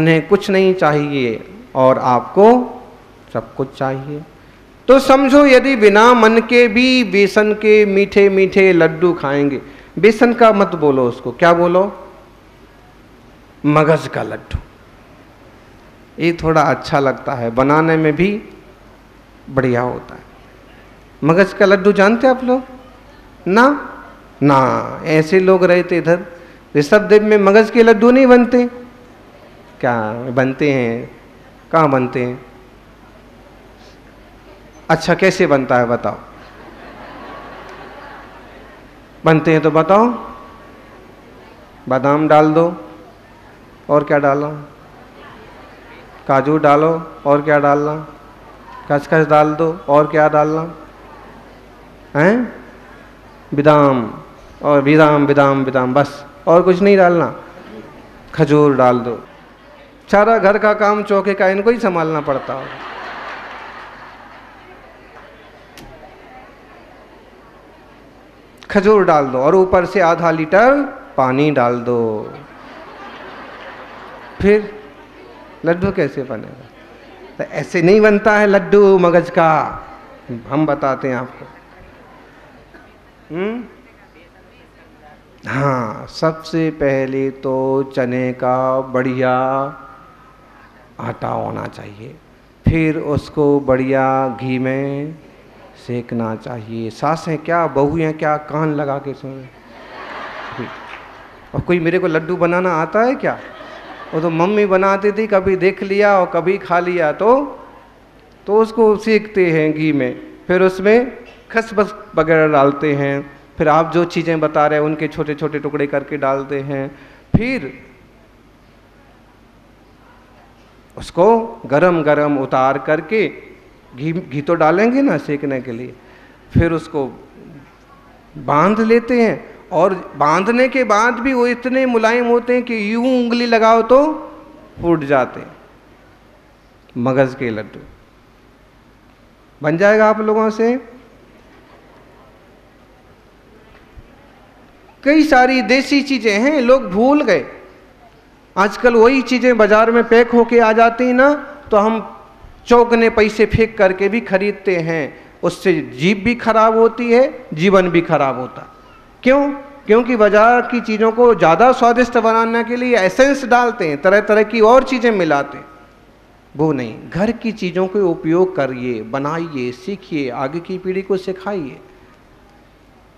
उन्हें कुछ नहीं चाहिए और आपको सब कुछ चाहिए। तो समझो यदि बिना मन के भी बेसन के मीठे मीठे लड्डू खाएंगे, बेसन का मत बोलो, उसको क्या बोलो, मगज का लड्डू, ये थोड़ा अच्छा लगता है, बनाने में भी बढ़िया होता है। मगज का लड्डू जानते आप लोग ना? ना, ऐसे लोग रहते इधर ऋषभदेव में मगज के लड्डू नहीं बनते क्या? बनते हैं। कहाँ बनते हैं? अच्छा, कैसे बनता है बताओ? बनते हैं तो बताओ। बादाम डाल दो, और क्या डालो? काजू डालो, और क्या डालना? खसखस डाल दो, और क्या डालना हैं? बादाम, और बादाम बादाम बादाम, बस, और कुछ नहीं डालना। खजूर डाल दो। सारा घर का काम चौके का इनको ही संभालना पड़ता हो। खजूर डाल दो और ऊपर से आधा लीटर पानी डाल दो, फिर लड्डू कैसे बनेगा? तो ऐसे नहीं बनता है लड्डू मगज का, हम बताते हैं आपको। हाँ, सबसे पहले तो चने का बढ़िया आटा होना चाहिए, फिर उसको बढ़िया घी में सेकना चाहिए। सासें क्या, बहू हैं क्या, कान लगा के सुन। और कोई मेरे को लड्डू बनाना आता है क्या? वो तो मम्मी बनाती थी, कभी देख लिया और कभी खा लिया, तो उसको सेकते हैं घी में, फिर उसमें खसखस वगैरह डालते हैं, फिर आप जो चीज़ें बता रहे हैं उनके छोटे छोटे टुकड़े करके डालते हैं, फिर उसको गरम गरम उतार करके घी तो डालेंगे ना सेकने के लिए, फिर उसको बांध लेते हैं, और बांधने के बाद भी वो इतने मुलायम होते हैं कि यूं उंगली लगाओ तो फूट जाते हैं। मगज के लड्डू बन जाएगा आप लोगों से। कई सारी देसी चीजें हैं, लोग भूल गए। आजकल वही चीजें बाजार में पैक होके आ जाती हैं ना, तो हम चौगने पैसे फेंक करके भी खरीदते हैं। उससे जीभ भी खराब होती है, जीवन भी खराब होता। क्यों? क्योंकि बाजार की चीज़ों को ज़्यादा स्वादिष्ट बनाने के लिए एसेंस डालते हैं, तरह तरह की और चीज़ें मिलाते हैं। वो नहीं, घर की चीज़ों का उपयोग करिए, बनाइए, सीखिए, आगे की पीढ़ी को सिखाइए।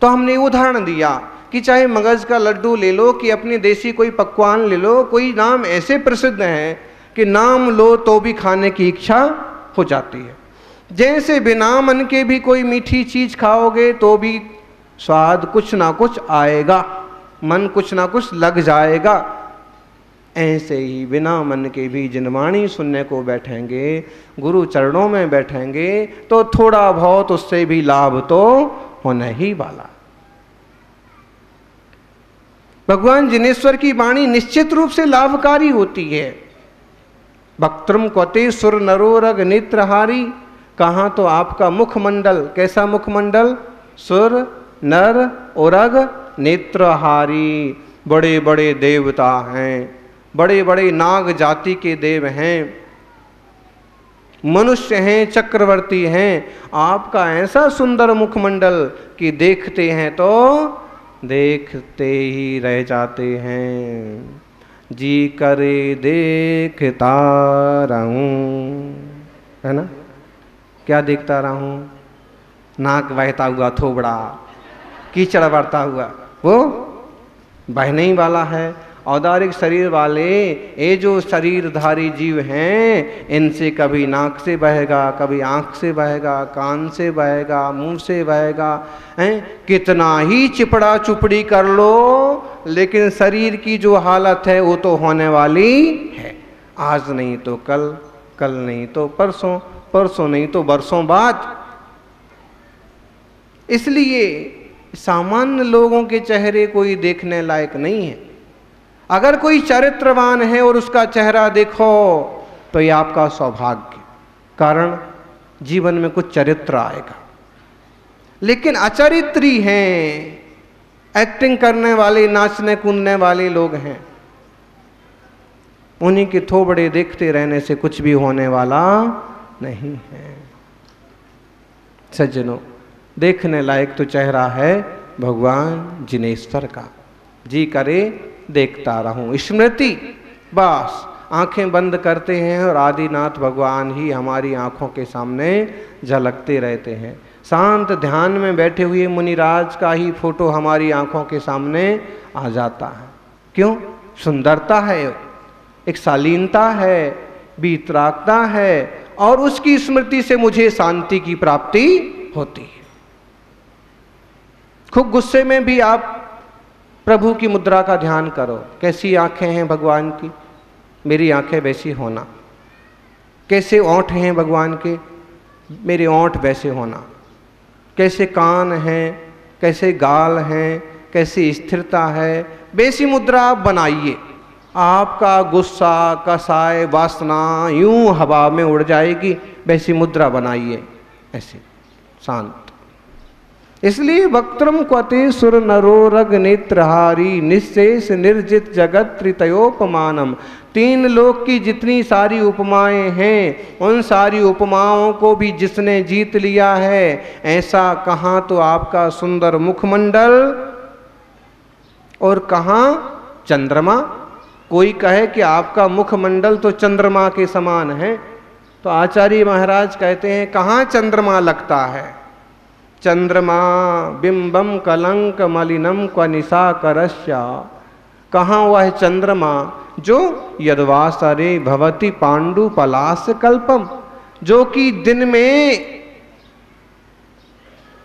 तो हमने उदाहरण दिया कि चाहे मगज का लड्डू ले लो कि अपने देसी कोई पकवान ले लो, कोई नाम ऐसे प्रसिद्ध हैं कि नाम लो तो भी खाने की इच्छा हो जाती है। जैसे बिना मन के भी कोई मीठी चीज खाओगे तो भी स्वाद कुछ ना कुछ आएगा, मन कुछ ना कुछ लग जाएगा। ऐसे ही बिना मन के भी जिन वाणी सुनने को बैठेंगे, गुरु चरणों में बैठेंगे, तो थोड़ा बहुत उससे भी लाभ तो होना ही वाला। भगवान जिनेश्वर की वाणी निश्चित रूप से लाभकारी होती है। वक्त्रम क्वते सुर नरोरग नेत्रहारी, कहाँ तो आपका मुखमंडल, कैसा मुखमंडल? सुर नर ओरग नेत्रहारी। बड़े बड़े देवता हैं, बड़े बड़े नाग जाति के देव हैं, मनुष्य हैं, चक्रवर्ती हैं। आपका ऐसा सुंदर मुखमंडल कि देखते हैं तो देखते ही रह जाते हैं, जी करे देखता रहूं, है ना? क्या देखता रहूं? नाक बहता हुआ थोबड़ा, कीचड़ बढ़ता हुआ, वो बहने ही वाला है। औदारिक शरीर वाले ये जो शरीरधारी जीव हैं, इनसे कभी नाक से बहेगा, कभी आँख से बहेगा, कान से बहेगा, मुंह से बहेगा, हैं? कितना ही चिपड़ा चुपड़ी कर लो, लेकिन शरीर की जो हालत है वो तो होने वाली है। आज नहीं तो कल, कल नहीं तो परसों, परसों नहीं तो बरसों बाद। इसलिए सामान्य लोगों के चेहरे कोई देखने लायक नहीं है। अगर कोई चरित्रवान है और उसका चेहरा देखो तो ये आपका सौभाग्य, कारण जीवन में कुछ चरित्र आएगा। लेकिन अचरित्री हैं, एक्टिंग करने वाले, नाचने कूदने वाले लोग हैं, उन्हीं के थोबड़े देखते रहने से कुछ भी होने वाला नहीं है। सज्जनों, देखने लायक तो चेहरा है भगवान जिनेश्वर का। जी करे देखता रहूं। स्मृति, बस आंखें बंद करते हैं और आदिनाथ भगवान ही हमारी आंखों के सामने झलकते रहते हैं। शांत ध्यान में बैठे हुए मुनिराज का ही फोटो हमारी आंखों के सामने आ जाता है। क्यों? सुंदरता है, एक शालीनता है, वीतरागता है, और उसकी स्मृति से मुझे शांति की प्राप्ति होती है। खूब गुस्से में भी आप प्रभु की मुद्रा का ध्यान करो। कैसी आंखें हैं भगवान की, मेरी आंखें वैसी होना। कैसे ओंठ हैं भगवान के, मेरे ओंठ वैसे होना। कैसे कान हैं, कैसे गाल हैं, कैसी स्थिरता है, वैसी मुद्रा आप बनाइए। आपका गुस्सा, कसाय, वासना यूं हवा में उड़ जाएगी। वैसी मुद्रा बनाइए, ऐसे शांत। इसलिए वक्त्रम क्वते सुर नरो रग नेत्रहारी निशेष निर्जित जगत त्रितयोपमानम। तीन लोक की जितनी सारी उपमाएं हैं, उन सारी उपमाओं को भी जिसने जीत लिया है, ऐसा कहाँ तो आपका सुंदर मुखमंडल और कहाँ चंद्रमा। कोई कहे कि आपका मुखमंडल तो चंद्रमा के समान है, तो आचार्य महाराज कहते हैं कहाँ चंद्रमा लगता है। चंद्रमा बिंबम कलंक मलिनम क्व निशा करस्या। कहाँ वह चंद्रमा जो यद्वासरे भवति पांडु पलास कल्पम, जो कि दिन में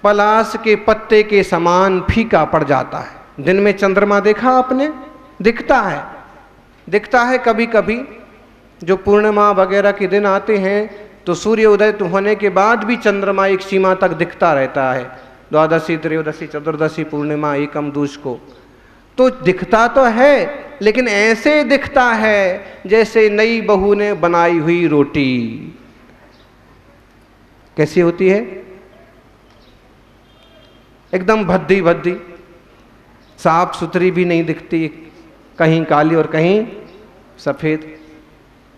पलास के पत्ते के समान फीका पड़ जाता है। दिन में चंद्रमा देखा आपने? दिखता है कभी कभी। जो पूर्णिमा वगैरह के दिन आते हैं तो सूर्य उदय होने के बाद भी चंद्रमा एक सीमा तक दिखता रहता है। द्वादशी, त्रयोदशी, चतुर्दशी, पूर्णिमा, एकम, दूज को तो दिखता तो है, लेकिन ऐसे दिखता है जैसे नई बहू ने बनाई हुई रोटी। कैसी होती है? एकदम भद्दी भद्दी, साफ सुथरी भी नहीं दिखती, कहीं काली और कहीं सफेद।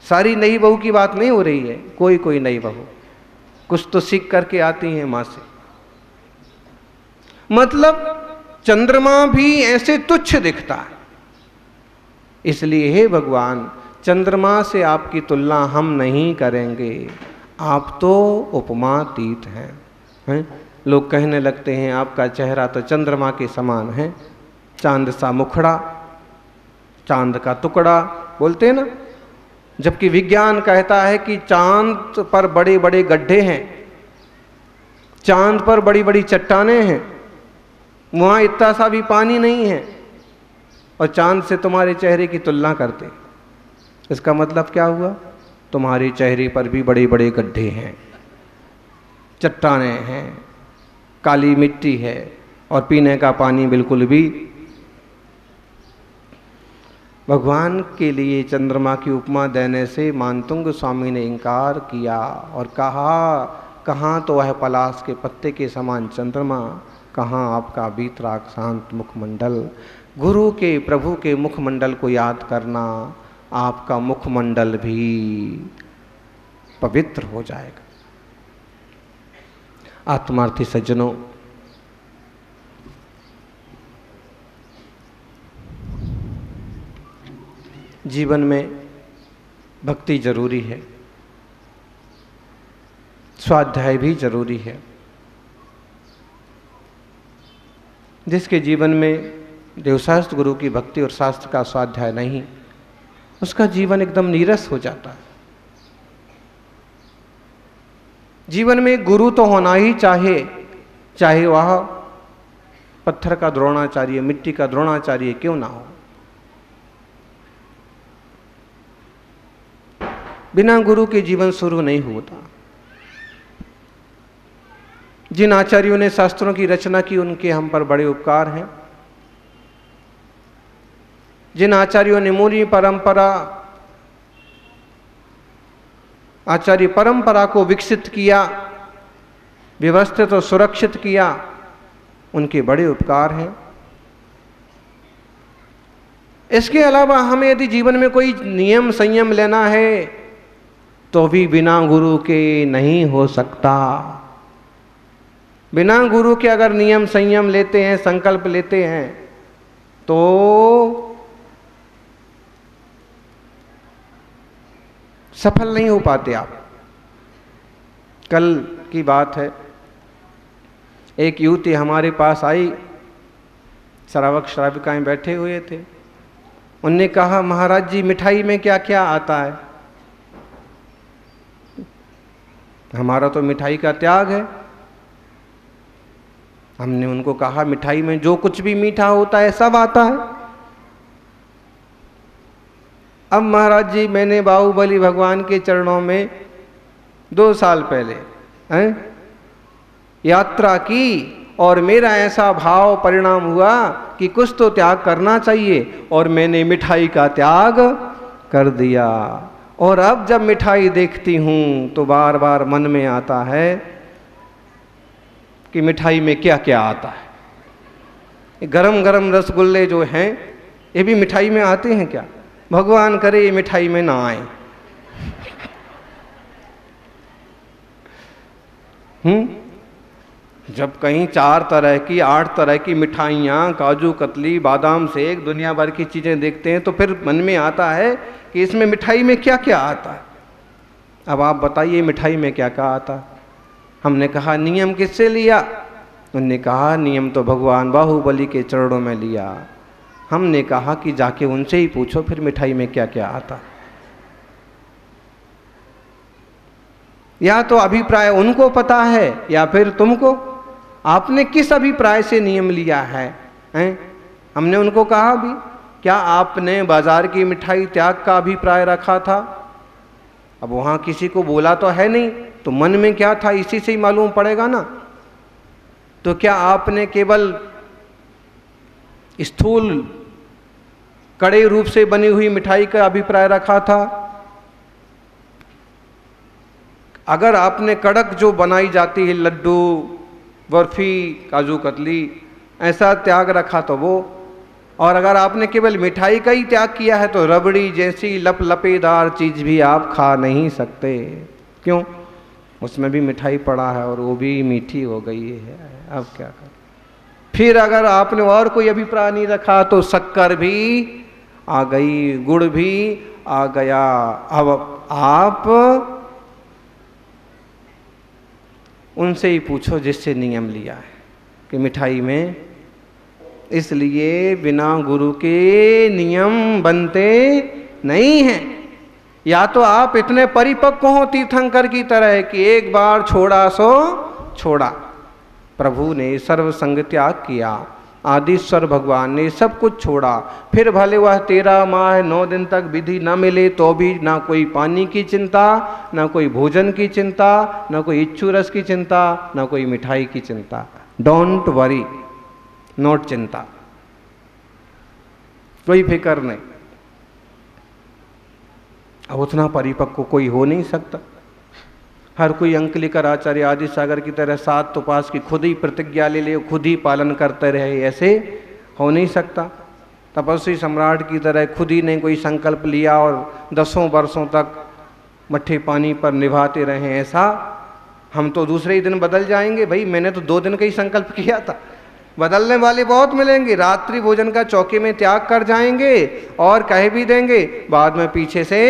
सारी नई बहू की बात नहीं हो रही है, कोई कोई नई बहू कुछ तो सीख करके आती हैं मां से। मतलब चंद्रमा भी ऐसे तुच्छ दिखता है। इसलिए हे भगवान, चंद्रमा से आपकी तुलना हम नहीं करेंगे, आप तो उपमातीत हैं। लोग कहने लगते हैं आपका चेहरा तो चंद्रमा के समान है, चांद सा मुखड़ा, चांद का टुकड़ा बोलते हैं ना। जबकि विज्ञान कहता है कि चांद पर बड़े बड़े गड्ढे हैं, चांद पर बड़ी बड़ी चट्टानें हैं, वहां इतना सा भी पानी नहीं है, और चांद से तुम्हारे चेहरे की तुलना करते। इसका मतलब क्या हुआ? तुम्हारे चेहरे पर भी बड़े बड़े गड्ढे हैं, चट्टानें हैं, काली मिट्टी है, और पीने का पानी बिल्कुल भी। भगवान के लिए चंद्रमा की उपमा देने से मानतुंग स्वामी ने इनकार किया और कहा, कहाँ तो वह पलाश के पत्ते के समान चंद्रमा, कहाँ आपका वीतराग शांत मुखमंडल। गुरु के, प्रभु के मुखमंडल को याद करना, आपका मुखमंडल भी पवित्र हो जाएगा। आत्मार्थी सज्जनों, जीवन में भक्ति जरूरी है, स्वाध्याय भी जरूरी है। जिसके जीवन में देवशास्त्र गुरु की भक्ति और शास्त्र का स्वाध्याय नहीं, उसका जीवन एकदम नीरस हो जाता है। जीवन में गुरु तो होना ही चाहे वह पत्थर का द्रोणाचार्य, मिट्टी का द्रोणाचार्य क्यों ना हो। बिना गुरु के जीवन शुरू नहीं होता। जिन आचार्यों ने शास्त्रों की रचना की, उनके हम पर बड़े उपकार हैं। जिन आचार्यों ने मुनि परंपरा, आचार्य परंपरा को विकसित किया, व्यवस्थित और सुरक्षित किया, उनके बड़े उपकार हैं। इसके अलावा हमें यदि जीवन में कोई नियम संयम लेना है तो भी बिना गुरु के नहीं हो सकता। बिना गुरु के अगर नियम संयम लेते हैं, संकल्प लेते हैं, तो सफल नहीं हो पाते आप। कल की बात है, एक युवती हमारे पास आई, श्रावक श्राविकाएं बैठे हुए थे। उनने कहा, महाराज जी मिठाई में क्या क्या आता है? हमारा तो मिठाई का त्याग है। हमने उनको कहा, मिठाई में जो कुछ भी मीठा होता है सब आता है। अब महाराज जी, मैंने बाहुबली भगवान के चरणों में 2 साल पहले यात्रा की और मेरा ऐसा भाव परिणाम हुआ कि कुछ तो त्याग करना चाहिए, और मैंने मिठाई का त्याग कर दिया। और अब जब मिठाई देखती हूं तो बार बार मन में आता है कि मिठाई में क्या क्या आता है। गरम गरम रसगुल्ले जो हैं ये भी मिठाई में आते हैं क्या? भगवान करे ये मिठाई में ना आए। जब कहीं 4 तरह की 8 तरह की मिठाइयाँ, काजू कतली, बादाम शेक, दुनिया भर की चीज़ें देखते हैं तो फिर मन में आता है कि इसमें मिठाई में क्या क्या आता है। अब आप बताइए मिठाई में क्या क्या आता है? हमने कहा, नियम किससे लिया? उन्होंने कहा, नियम तो भगवान बाहुबली के चरणों में लिया। हमने कहा कि जाके उनसे ही पूछो फिर मिठाई में क्या क्या आता। या तो अभिप्राय उनको पता है या फिर तुमको। आपने किस अभिप्राय से नियम लिया है, हैं? हमने उनको कहा भी, क्या आपने बाजार की मिठाई त्याग का अभिप्राय रखा था? अब वहां किसी को बोला तो है नहीं, तो मन में क्या था इसी से ही मालूम पड़ेगा ना। तो क्या आपने केवल स्थूल कड़े रूप से बनी हुई मिठाई का अभिप्राय रखा था? अगर आपने कड़क जो बनाई जाती है, लड्डू, बर्फी, काजू कतली, ऐसा त्याग रखा तो वो। और अगर आपने केवल मिठाई का ही त्याग किया है तो रबड़ी जैसी लपेदार चीज भी आप खा नहीं सकते। क्यों? उसमें भी मिठाई पड़ा है और वो भी मीठी हो गई है। अब क्या करें? फिर अगर आपने और कोई अभिप्राय नहीं रखा तो शक्कर भी आ गई, गुड़ भी आ गया। अब आप उनसे ही पूछो जिससे नियम लिया है कि मिठाई में। इसलिए बिना गुरु के नियम बनते नहीं हैं। या तो आप इतने परिपक्व हो तीर्थंकर की तरह कि एक बार छोड़ा सो छोड़ा। प्रभु ने सर्व संग त्याग किया, आदिश्वर भगवान ने सब कुछ छोड़ा। फिर भले वह 13 माह 9 दिन तक विधि न मिले तो भी ना कोई पानी की चिंता, ना कोई भोजन की चिंता, ना कोई इच्छू रस की चिंता, ना कोई मिठाई की चिंता। डोंट वरी, नोट चिंता, कोई फिक्र नहीं। अब उतना परिपक्व कोई हो नहीं सकता। हर कोई अंक लेकर आचार्य आदि सागर की तरह 7 उपास की खुद ही प्रतिज्ञा ले ले, खुद ही पालन करते रहे, ऐसे हो नहीं सकता। तपस्वी सम्राट की तरह खुद ही ने कोई संकल्प लिया और 10 वर्षों तक मट्ठे पानी पर निभाते रहे, ऐसा हम तो दूसरे ही दिन बदल जाएंगे। भाई मैंने तो 2 दिन का ही संकल्प किया था। बदलने वाले बहुत मिलेंगे। रात्रि भोजन का चौके में त्याग कर जाएंगे और कह भी देंगे, बाद में पीछे से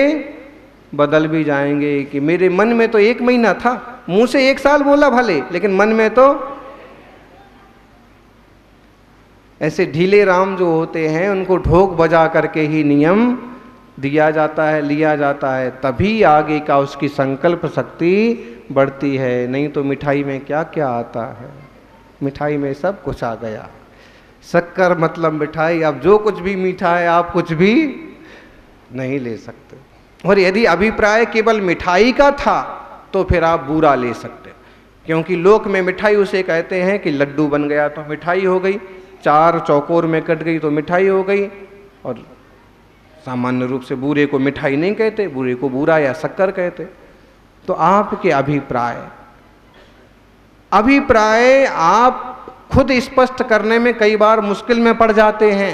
बदल भी जाएंगे कि मेरे मन में तो 1 महीना था, मुंह से 1 साल बोला भले, लेकिन मन में तो। ऐसे ढीले राम जो होते हैं उनको ढोक बजा करके ही नियम दिया जाता है, लिया जाता है, तभी आगे का उसकी संकल्प शक्ति बढ़ती है। नहीं तो मिठाई में क्या क्या आता है। मिठाई में सब कुछ आ गया। शक्कर मतलब मिठाई। अब जो कुछ भी मीठा है आप कुछ भी नहीं ले सकते। और यदि अभिप्राय केवल मिठाई का था तो फिर आप बुरा ले सकते, क्योंकि लोक में मिठाई उसे कहते हैं कि लड्डू बन गया तो मिठाई हो गई, 4 चौकोर में कट गई तो मिठाई हो गई। और सामान्य रूप से बूरे को मिठाई नहीं कहते, बूरे को बूरा या शक्कर कहते। तो आपके अभिप्राय आप खुद स्पष्ट करने में कई बार मुश्किल में पड़ जाते हैं।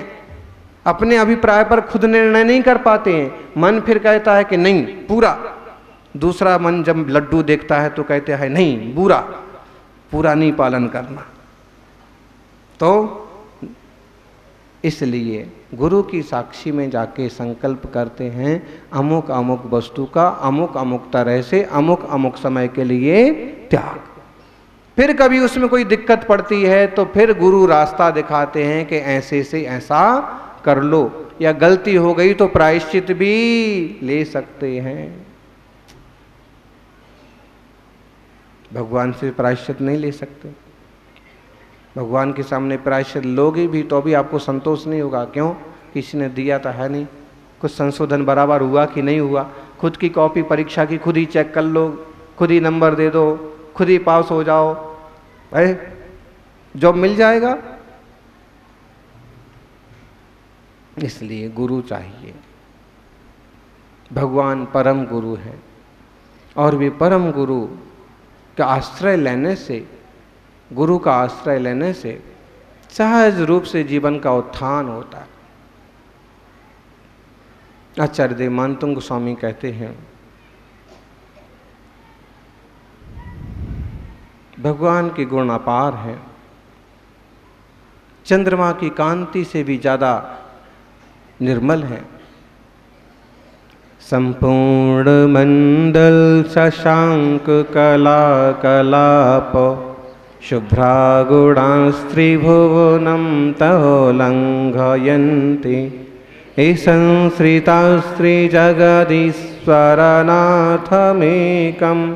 अपने अभिप्राय पर खुद निर्णय नहीं कर पाते हैं, मन फिर कहता है कि नहीं पूरा। दूसरा मन जब लड्डू देखता है तो कहते हैं नहीं बुरा, पूरा नहीं पालन करना। तो इसलिए गुरु की साक्षी में जाके संकल्प करते हैं अमुक अमुक वस्तु का अमुक अमुक तरह से अमुक अमुक समय के लिए त्याग। फिर कभी उसमें कोई दिक्कत पड़ती है तो फिर गुरु रास्ता दिखाते हैं कि ऐसे से ऐसा कर लो, या गलती हो गई तो प्रायश्चित भी ले सकते हैं। भगवान से प्रायश्चित नहीं ले सकते। भगवान के सामने प्रायश्चित लोगे भी तो भी आपको संतोष नहीं होगा। क्यों? किसी ने दिया तो है नहीं, कुछ संशोधन बराबर हुआ कि नहीं हुआ। खुद की कॉपी परीक्षा की खुद ही चेक कर लो, खुद ही नंबर दे दो, खुद ही पास हो जाओ, भाई जॉब मिल जाएगा। इसलिए गुरु चाहिए। भगवान परम गुरु है और वे परम गुरु का आश्रय लेने से, गुरु का आश्रय लेने से सहज रूप से जीवन का उत्थान होता है। आचार्य देव मानतुंग गोस्वामी कहते हैं भगवान के गुण अपार हैं, चंद्रमा की कांति से भी ज्यादा निर्मल है। संपूर्ण मंडल शशांक कला कलाप शुभ्रागुणास्त्रिभुवनं तोलंघयन्ति संश्रितास्त्रिजगदीश्वरनाथमेकं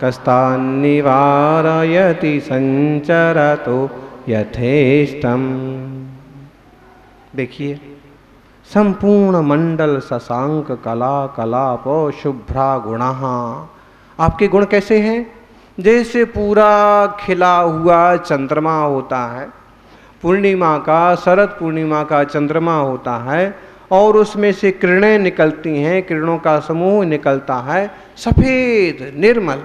कस्तान्निवारयति संचरतो यथेष्टम। देखिए, संपूर्ण मंडल शशांक कला कलाप शुभ्रा गुणा, आपके गुण कैसे हैं? जैसे पूरा खिला हुआ चंद्रमा होता है, पूर्णिमा का, शरद पूर्णिमा का चंद्रमा होता है और उसमें से किरणें निकलती हैं, किरणों का समूह निकलता है, सफेद निर्मल।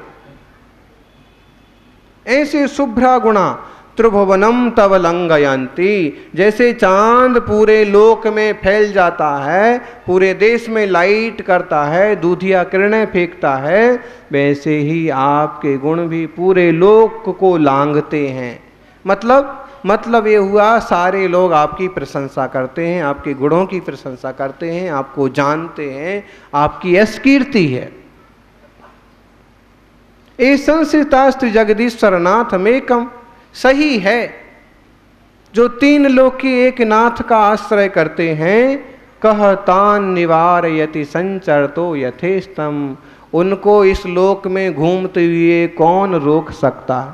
ऐसे शुभ्रा गुणा त्रिभुवनम तव लंघयन्ति, जैसे चांद पूरे लोक में फैल जाता है, पूरे देश में लाइट करता है, दूधिया किरणें फेंकता है, वैसे ही आपके गुण भी पूरे लोक को लांघते हैं। मतलब ये हुआ, सारे लोग आपकी प्रशंसा करते हैं, आपके गुणों की प्रशंसा करते हैं, आपको जानते हैं, आपकी यश कीर्ति है। ए संस्कृतास्त्र जगदीश्वर नाथ मेकम, सही है जो तीन लोक के एक नाथ का आश्रय करते हैं। कह तान निवारयति संचरतो यथेष्टम, उनको इस लोक में घूमते हुए कौन रोक सकता है?